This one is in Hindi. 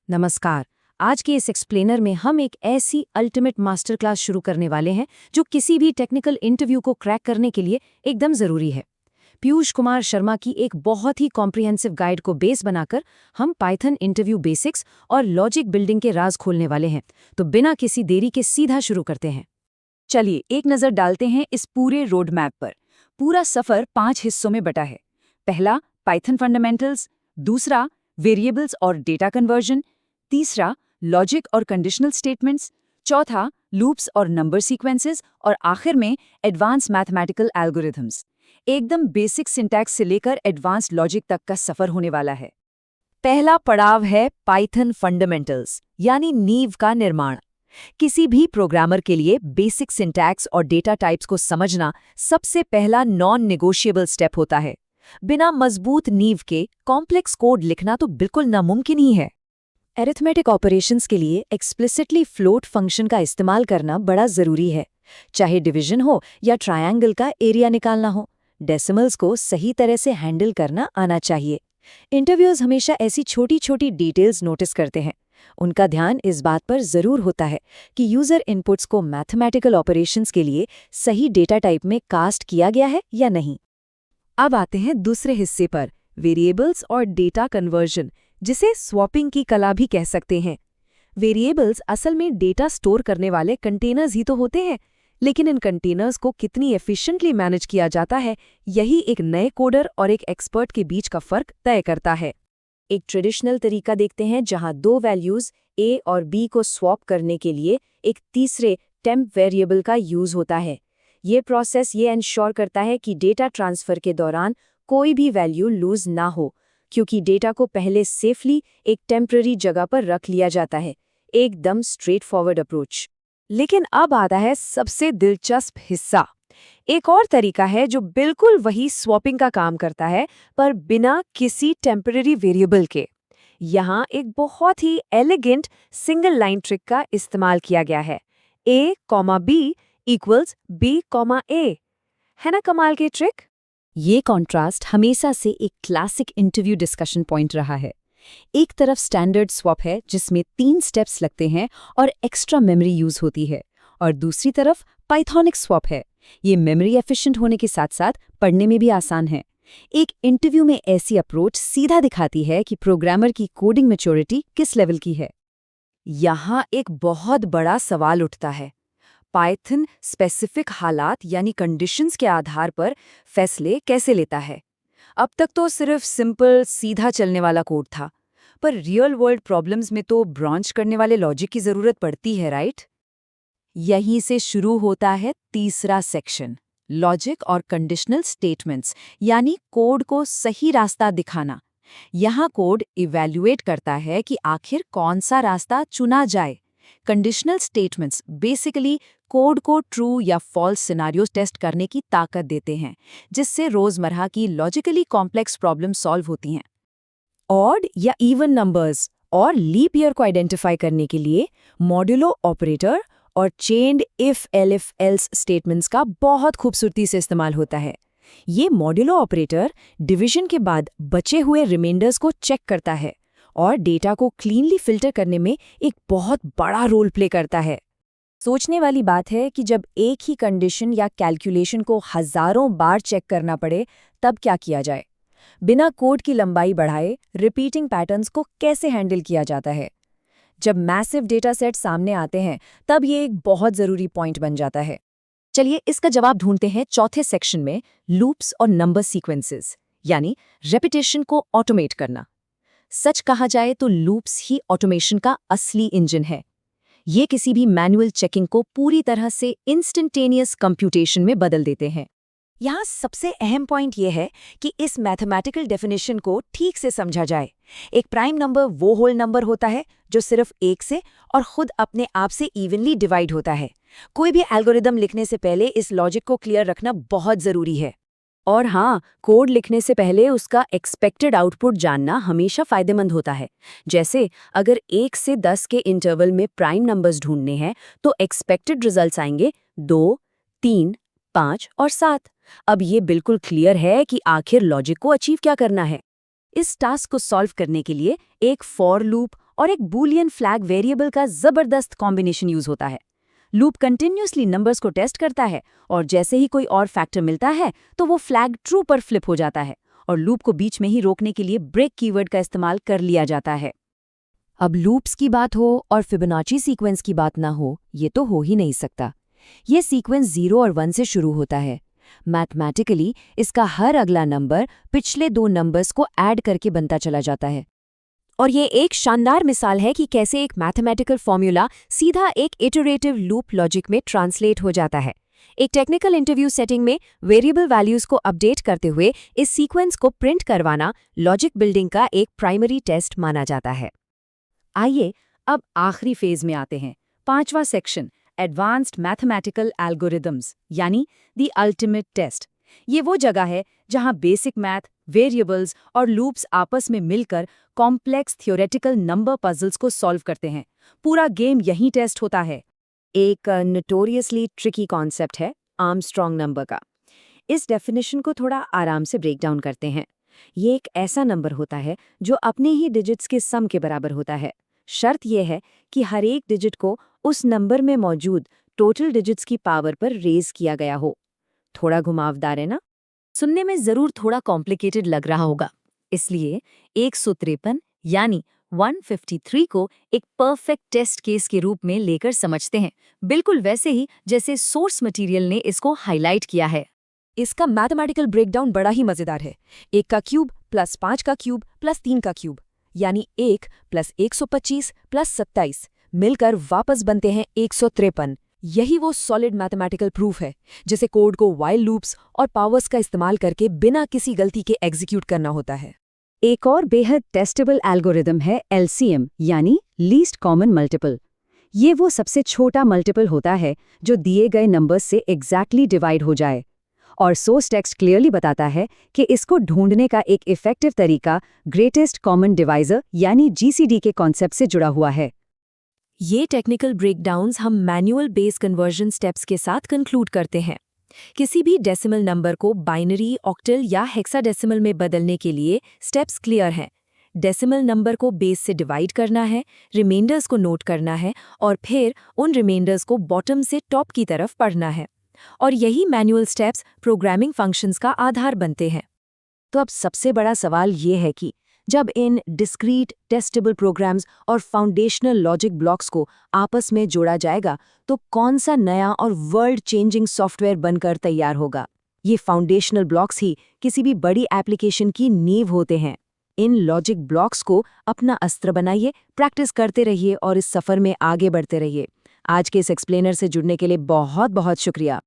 नमस्कार। आज के इस एक्सप्लेनर में हम एक ऐसी अल्टीमेट मास्टर क्लास शुरू करने वाले हैं जो किसी भी टेक्निकल इंटरव्यू को क्रैक करने के लिए एकदम ज़रूरी है। पीयूष कुमार शर्मा की एक बहुत ही कॉम्प्रिहेंसिव गाइड को बेस बनाकर हम पाइथन इंटरव्यू बेसिक्स और लॉजिक बिल्डिंग के राज खोलने वाले हैं। तो बिना किसी देरी के सीधा शुरू करते हैं। चलिए एक नज़र डालते हैं इस पूरे रोड मैप पर। पूरा सफ़र 5 हिस्सों में बटा है। पहला पाइथन फंडामेंटल्स, दूसरा वेरिएबल्स और डेटा कन्वर्जन, तीसरा लॉजिक और कंडीशनल स्टेटमेंट्स, चौथा लूप्स और नंबर सीक्वेंसेस और आखिर में एडवांस मैथमेटिकल एल्गोरिथम्स। एकदम बेसिक सिंटैक्स से लेकर एडवांस लॉजिक तक का सफ़र होने वाला है। पहला पड़ाव है पाइथन फंडामेंटल्स यानी नींव का निर्माण। किसी भी प्रोग्रामर के लिए बेसिक सिंटैक्स और डेटा टाइप्स को समझना सबसे पहला नॉन नेगोशिएबल स्टेप होता है। बिना मजबूत नींव के कॉम्प्लेक्स कोड लिखना तो बिल्कुल नामुमकिन ही है। एरिथमेटिक ऑपरेशंस के लिए एक्सप्लिसिटली फ्लोट फंक्शन का इस्तेमाल करना बड़ा ज़रूरी है, चाहे डिवीजन हो या ट्रायंगल का एरिया निकालना हो। डेसिमल्स को सही तरह से हैंडल करना आना चाहिए। इंटरव्यूअर्स हमेशा ऐसी छोटी छोटी डिटेल्स नोटिस करते हैं। उनका ध्यान इस बात पर ज़रूर होता है कि यूज़र इनपुट्स को मैथमेटिकल ऑपरेशंस के लिए सही डेटा टाइप में कास्ट किया गया है या नहीं। अब आते हैं दूसरे हिस्से पर, वेरिएबल्स और डेटा कन्वर्जन, जिसे स्वैपिंग की कला भी कह सकते हैं। वेरिएबल्स असल में डेटा स्टोर करने वाले कंटेनर्स ही तो होते हैं, लेकिन इन कंटेनर्स को कितनी एफिशिएंटली मैनेज किया जाता है, यही एक नए कोडर और एक एक्सपर्ट के बीच का फर्क तय करता है। एक ट्रेडिशनल तरीका देखते हैं जहां दो वैल्यूज a और b को स्वैप करने के लिए एक तीसरे टेम्प वेरिएबल का यूज होता है। ये प्रोसेस ये इंश्योर करता है कि डेटा ट्रांसफर के दौरान कोई भी वैल्यू लूज ना हो, क्योंकि डेटा को पहले सेफली एक टेम्पररी जगह पर रख लिया जाता है। एकदम स्ट्रेट फॉरवर्ड अप्रोच। लेकिन अब आता है सबसे दिलचस्प हिस्सा। एक और तरीका है जो बिल्कुल वही स्वैपिंग का काम करता है, पर बिना किसी टेम्पररी वेरिएबल के। यहाँ एक बहुत ही एलिगेंट सिंगल लाइन ट्रिक का इस्तेमाल किया गया है। a, b equals b, a। है ना कमाल की ट्रिक? ये कॉन्ट्रास्ट हमेशा से एक क्लासिक इंटरव्यू डिस्कशन पॉइंट रहा है। एक तरफ स्टैंडर्ड स्वैप है जिसमें 3 स्टेप्स लगते हैं और एक्स्ट्रा मेमोरी यूज होती है, और दूसरी तरफ पाइथोनिक स्वैप है। ये मेमोरी एफिशिएंट होने के साथ साथ पढ़ने में भी आसान है। एक इंटरव्यू में ऐसी अप्रोच सीधा दिखाती है कि प्रोग्रामर की कोडिंग मैच्योरिटी किस लेवल की है। यहाँ एक बहुत बड़ा सवाल उठता है। पाइथन स्पेसिफिक हालात यानी कंडीशंस के आधार पर फैसले कैसे लेता है? अब तक तो सिर्फ सिंपल सीधा चलने वाला कोड था, पर रियल वर्ल्ड प्रॉब्लम्स में तो ब्रांच करने वाले लॉजिक की जरूरत पड़ती है, राइट? यहीं से शुरू होता है तीसरा सेक्शन, लॉजिक और कंडीशनल स्टेटमेंट्स, यानी कोड को सही रास्ता दिखाना। यहाँ कोड इवैल्यूएट करता है कि आखिर कौन सा रास्ता चुना जाए। कंडीशनल स्टेटमेंट्स बेसिकली कोड को ट्रू या फॉल्स सिनारियोज टेस्ट करने की ताकत देते हैं, जिससे रोजमर्रा की लॉजिकली कॉम्प्लेक्स प्रॉब्लम सॉल्व होती हैं। ऑड या इवन नंबर्स और लीप ईयर को आइडेंटिफाई करने के लिए मॉड्यूलो ऑपरेटर और chained if elif else statements का बहुत खूबसूरती से इस्तेमाल होता है। ये मॉड्यूलो ऑपरेटर डिवीजन के बाद बचे हुए रिमाइंडर्स को चेक करता है और डेटा को क्लीनली फिल्टर करने में एक बहुत बड़ा रोल प्ले करता है। सोचने वाली बात है कि जब एक ही कंडीशन या कैलकुलेशन को हजारों बार चेक करना पड़े, तब क्या किया जाए? बिना कोड की लंबाई बढ़ाए रिपीटिंग पैटर्न्स को कैसे हैंडल किया जाता है? जब मैसिव डेटा सेट सामने आते हैं, तब ये एक बहुत ज़रूरी पॉइंट बन जाता है। चलिए इसका जवाब ढूंढते हैं चौथे सेक्शन में, लूप्स और नंबर सीक्वेंसेस, यानी रेपिटेशन को ऑटोमेट करना। सच कहा जाए तो लूप्स ही ऑटोमेशन का असली इंजन है। ये किसी भी मैनुअल चेकिंग को पूरी तरह से इंस्टेंटेनियस कंप्यूटेशन में बदल देते हैं। यहाँ सबसे अहम पॉइंट यह है कि इस मैथमेटिकल डेफिनेशन को ठीक से समझा जाए। एक प्राइम नंबर वो होल नंबर होता है जो सिर्फ 1 से और खुद अपने आप से इवनली डिवाइड होता है। कोई भी एल्गोरिदम लिखने से पहले इस लॉजिक को क्लियर रखना बहुत ज़रूरी है। और हाँ, कोड लिखने से पहले उसका एक्सपेक्टेड आउटपुट जानना हमेशा फ़ायदेमंद होता है। जैसे अगर 1 से 10 के इंटरवल में प्राइम नंबर्स ढूंढने हैं तो एक्सपेक्टेड रिजल्ट्स आएंगे 2, 3, 5 और 7। अब ये बिल्कुल क्लियर है कि आखिर लॉजिक को अचीव क्या करना है। इस टास्क को सॉल्व करने के लिए एक फॉर लूप और एक बूलियन फ्लैग वेरिएबल का जबरदस्त कॉम्बिनेशन यूज होता है। लूप कंटिन्यूसली नंबर्स को टेस्ट करता है और जैसे ही कोई और फैक्टर मिलता है तो वो फ्लैग ट्रू पर फ्लिप हो जाता है और लूप को बीच में ही रोकने के लिए ब्रेक कीवर्ड का इस्तेमाल कर लिया जाता है। अब लूप्स की बात हो और फिबोनाची सीक्वेंस की बात ना हो, ये तो हो ही नहीं सकता। ये सीक्वेंस 0 और 1 से शुरू होता है। मैथमेटिकली इसका हर अगला नंबर पिछले 2 नंबर्स को ऐड करके बनता चला जाता है। और ये एक शानदार मिसाल है कि कैसे एक मैथमेटिकल फॉर्मूला सीधा एक इटरेटिव लूप लॉजिक में ट्रांसलेट हो जाता है। एक टेक्निकल इंटरव्यू सेटिंग में वेरिएबल वैल्यूज को अपडेट करते हुए इस सीक्वेंस को प्रिंट करवाना लॉजिक बिल्डिंग का एक प्राइमरी टेस्ट माना जाता है। आइए अब आखिरी फेज में आते हैं, 5वां सेक्शन, एडवांस्ड मैथमेटिकल एल्गोरिदम्स यानी द अल्टीमेट टेस्ट। ये वो जगह है जहां बेसिक मैथ, वेरिएबल्स और लूप्स आपस में मिलकर कॉम्प्लेक्स थ्योरेटिकल नंबर पजल्स को सॉल्व करते हैं। पूरा गेम यहीं टेस्ट होता है। एक नोटोरियसली ट्रिकी कॉन्सेप्ट है आर्मस्ट्रॉन्ग नंबर का। इस डेफिनेशन को थोड़ा आराम से ब्रेक डाउन करते हैं। ये एक ऐसा नंबर होता है जो अपने ही डिजिट्स के सम के बराबर होता है। शर्त यह है कि हर एक डिजिट को उस नंबर में मौजूद टोटल डिजिट्स की पावर पर रेज किया गया हो। थोड़ा घुमावदार है ना? सुनने में जरूर थोड़ा कॉम्प्लिकेटेड लग रहा होगा, इसलिए 153 यानी 153 को एक परफेक्ट टेस्ट केस के रूप में लेकर समझते हैं, बिल्कुल वैसे ही जैसे सोर्स मटेरियल ने इसको हाईलाइट किया है। इसका मैथमेटिकल ब्रेकडाउन बड़ा ही मजेदार है। 1 का क्यूब प्लस 5 का क्यूब प्लस 3 का क्यूब यानी 1 प्लस 125 प्लस 27 मिलकर वापस बनते हैं 153। यही वो सॉलिड मैथमेटिकल प्रूफ है जिसे कोड को व्हाइल लूप्स और पावर्स का इस्तेमाल करके बिना किसी गलती के एग्जीक्यूट करना होता है। एक और बेहद टेस्टेबल एल्गोरिदम है LCM यानी लीस्ट कॉमन मल्टीपल। ये वो सबसे छोटा मल्टीपल होता है जो दिए गए नंबर से एग्जैक्टली डिवाइड हो जाए, और सोर्स टेक्स्ट क्लियरली बताता है कि इसको ढूंढने का एक इफेक्टिव तरीका ग्रेटेस्ट कॉमन डिवाइजर यानी GCD के कॉन्सेप्ट से जुड़ा हुआ है। ये टेक्निकल ब्रेकडाउन्स हम मैनुअल बेस कन्वर्जन स्टेप्स के साथ कंक्लूड करते हैं। किसी भी डेसिमल नंबर को बाइनरी, ऑक्टल या हेक्साडेसिमल में बदलने के लिए स्टेप्स क्लियर हैं। डेसिमल नंबर को बेस से डिवाइड करना है, रिमाइंडर्स को नोट करना है और फिर उन रिमाइंडर्स को बॉटम से टॉप की तरफ पढ़ना है। और यही मैनुअल स्टेप्स प्रोग्रामिंग फंक्शंस का आधार बनते हैं। तो अब सबसे बड़ा सवाल ये है कि जब इन डिस्क्रीट टेस्टेबल प्रोग्राम्स और फाउंडेशनल लॉजिक ब्लॉक्स को आपस में जोड़ा जाएगा तो कौन सा नया और वर्ल्ड चेंजिंग सॉफ्टवेयर बनकर तैयार होगा? ये फाउंडेशनल ब्लॉक्स ही किसी भी बड़ी एप्लीकेशन की नींव होते हैं। इन लॉजिक ब्लॉक्स को अपना अस्त्र बनाइए, प्रैक्टिस करते रहिए और इस सफर में आगे बढ़ते रहिए। आज के इस एक्सप्लेनर से जुड़ने के लिए बहुत बहुत शुक्रिया।